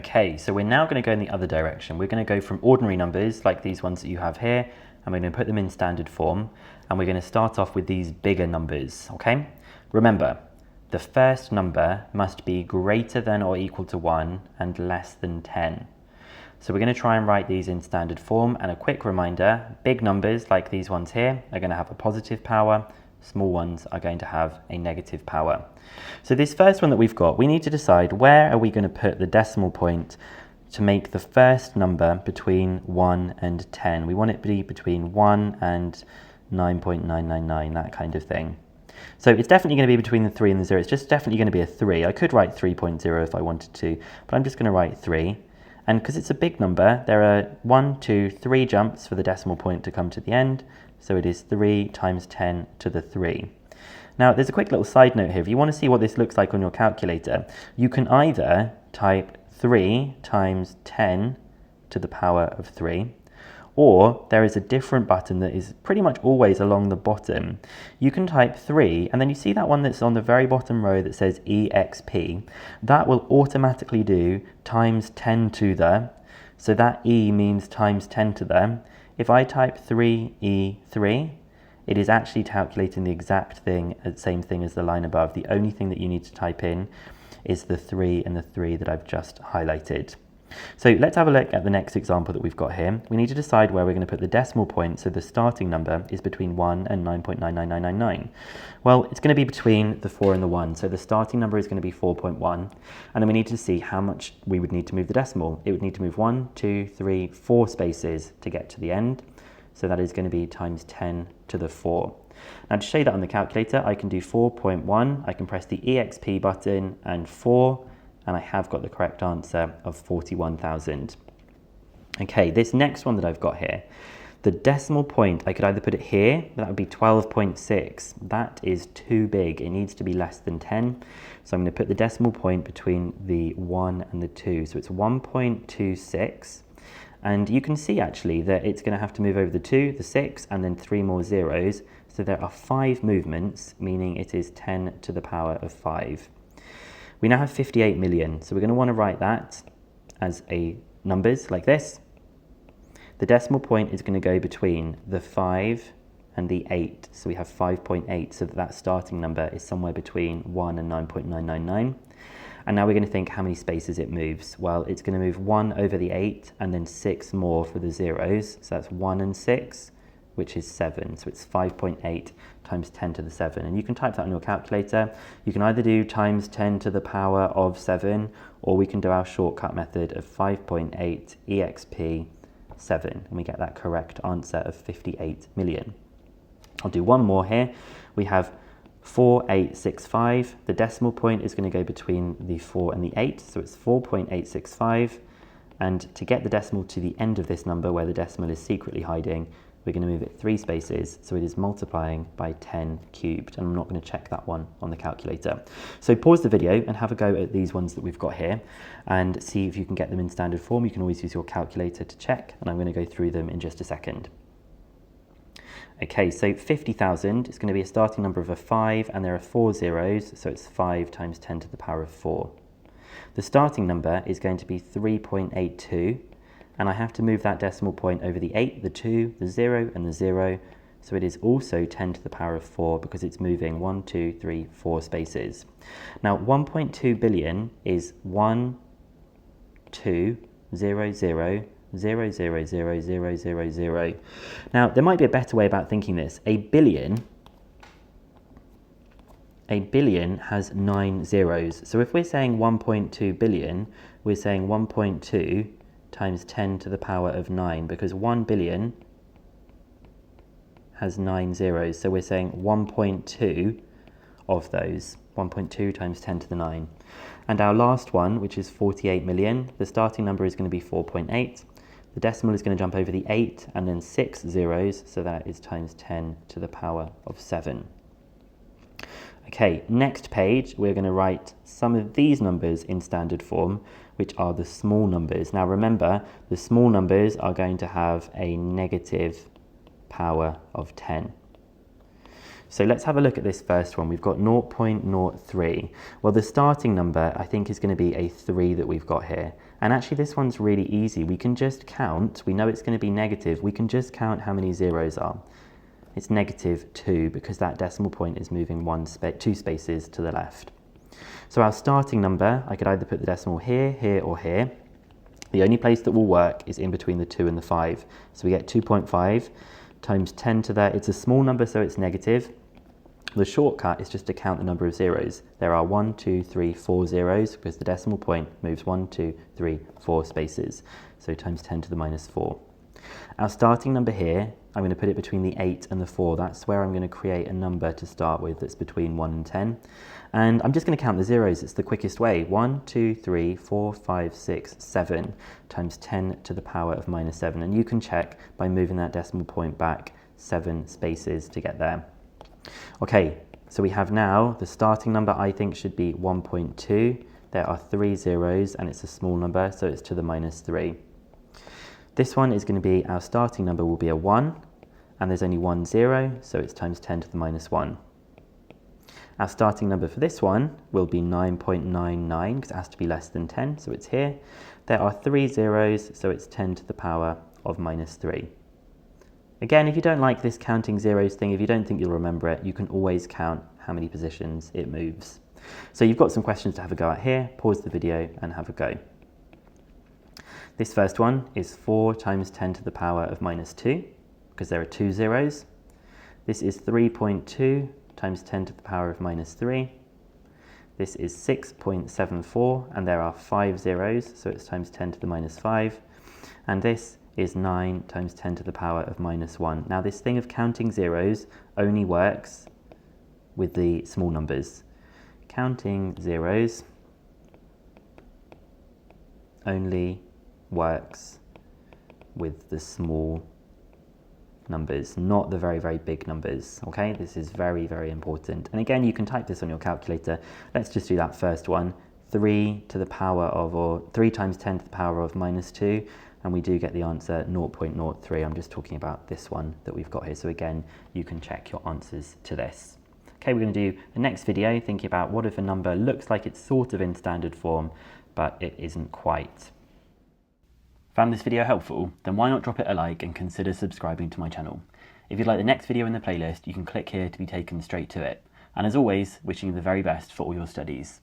Okay, so we're now going to go in the other direction. We're going to go from ordinary numbers like these ones that you have here, and we're going to put them in standard form, and we're going to start off with these bigger numbers, okay? Remember, the first number must be greater than or equal to 1 and less than 10. So we're going to try and write these in standard form, and a quick reminder, big numbers like these ones here are going to have a positive power, small ones are going to have a negative power. So this first one that we've got, we need to decide where are we going to put the decimal point to make the first number between 1 and 10. We want it to be between 1 and 9.999, that kind of thing. So it's definitely going to be between the 3 and the 0. It's just definitely going to be a 3. I could write 3.0 if I wanted to, but I'm just going to write 3. And because it's a big number, there are 1, 2, 3 jumps for the decimal point to come to the end. So it is 3 times 10 to the 3. Now, there's a quick little side note here. If you want to see what this looks like on your calculator, you can either type 3 times 10 to the power of 3, or there is a different button that is pretty much always along the bottom. You can type 3, and then you see that one that's on the very bottom row that says EXP. That will automatically do times 10 to the, so that E means times 10 to the. If I type 3E3, it is actually calculating the exact thing, same thing as the line above. The only thing that you need to type in is the 3 and the 3 that I've just highlighted. So let's have a look at the next example that we've got here. We need to decide where we're going to put the decimal point, so the starting number is between 1 and 9.99999. Well, it's going to be between the 4 and the 1, so the starting number is going to be 4.1, and then we need to see how much we would need to move the decimal. It would need to move 1, 2, 3, 4 spaces to get to the end, so that is going to be times 10 to the 4. Now to show you that on the calculator, I can do 4.1, I can press the EXP button and 4, and I have got the correct answer of 41,000. Okay, this next one that I've got here, the decimal point, I could either put it here, that would be 12.6. That is too big, it needs to be less than 10. So I'm going to put the decimal point between the 1 and the 2. So it's 1.26. And you can see actually that it's going to have to move over the 2, the 6, and then 3 more zeros. So there are 5 movements, meaning it is 10 to the power of 5. We now have 58 million, so we're going to want to write that as a numbers like this. The decimal point is going to go between the 5 and the 8, so we have 5.8, so that starting number is somewhere between 1 and 9.999. And now we're going to think how many spaces it moves. Well, it's going to move 1 over the 8 and then 6 more for the zeros, so that's 1 and 6, which is 7, so it's 5.8 times 10 to the 7. And you can type that on your calculator. You can either do times 10 to the power of 7, or we can do our shortcut method of 5.8 EXP 7, and we get that correct answer of 58 million. I'll do one more here. We have 4865. The decimal point is going to go between the 4 and the 8, so it's 4.865. And to get the decimal to the end of this number, where the decimal is secretly hiding, we're going to move it 3 spaces, so it is multiplying by 10 cubed, and I'm not going to check that one on the calculator. So pause the video and have a go at these ones that we've got here and see if you can get them in standard form. You can always use your calculator to check, and I'm going to go through them in just a second. Okay, so 50,000 is going to be a starting number of a 5, and there are 4 zeros, so it's 5 times 10 to the power of 4. The starting number is going to be 3.82, and I have to move that decimal point over the 8, the 2, the 0, and the 0, so it is also 10 to the power of 4 because it's moving 1, 2, 3, 4 spaces. Now 1.2 billion is 1, 2, 0, 0, 0, 0, 0, 0, 0, 0. Now there might be a better way about thinking this. A billion has 9 zeros. So if we're saying 1.2 billion, we're saying 1.2 times 10 to the power of 9, because 1 billion has 9 zeros. So we're saying 1.2 of those, 1.2 times 10 to the 9. And our last one, which is 48 million, the starting number is going to be 4.8. The decimal is going to jump over the 8 and then 6 zeros, so that is times 10 to the power of 7. Okay, next page, we're going to write some of these numbers in standard form, which are the small numbers. Now remember, the small numbers are going to have a negative power of 10. So let's have a look at this first one. We've got 0.03. Well, the starting number, I think, is going to be a 3 that we've got here. And actually this one's really easy. We can just count, we know it's going to be negative, we can just count how many zeros are. It's -2 because that decimal point is moving 2 spaces to the left. So our starting number, I could either put the decimal here, here or here. The only place that will work is in between the 2 and the 5. So we get 2.5 times 10 to the, it's a small number so it's negative. The shortcut is just to count the number of zeros. There are 1, 2, 3, 4 zeros because the decimal point moves 1, 2, 3, 4 spaces. So times 10 to the -4. Our starting number here, I'm going to put it between the 8 and the 4. That's where I'm going to create a number to start with that's between 1 and 10. And I'm just going to count the zeros. It's the quickest way. 1, 2, 3, 4, 5, 6, 7 times 10 to the power of -7. And you can check by moving that decimal point back 7 spaces to get there. Okay, so we have now the starting number I think should be 1.2. There are 3 zeros and it's a small number, so it's to the -3. This one is going to be, our starting number will be a 1, and there's only 1 0, so it's times 10 to the -1. Our starting number for this one will be 9.99, because it has to be less than 10, so it's here. There are 3 zeros, so it's 10 to the power of -3. Again, if you don't like this counting zeros thing, if you don't think you'll remember it, you can always count how many positions it moves. So you've got some questions to have a go at here. Pause the video and have a go. This first one is 4 times 10 to the power of -2, because there are 2 zeros. This is 3.2 times 10 to the power of -3. This is 6.74, and there are 5 zeros, so it's times 10 to the -5. And this is 9 times 10 to the power of -1. Now this thing of counting zeros only works with the small numbers. Counting zeros only works with the small numbers, not the very, very big numbers, okay? This is very, very important. And again, you can type this on your calculator. Let's just do that first one. 3 to the power of, or 3 times 10 to the power of -2, and we do get the answer 0.03. I'm just talking about this one that we've got here. So again, you can check your answers to this. Okay, we're going to do the next video thinking about what if a number looks like it's sort of in standard form, but it isn't quite. Found this video helpful? Then why not drop it a like and consider subscribing to my channel. If you'd like the next video in the playlist, you can click here to be taken straight to it. And as always, wishing you the very best for all your studies.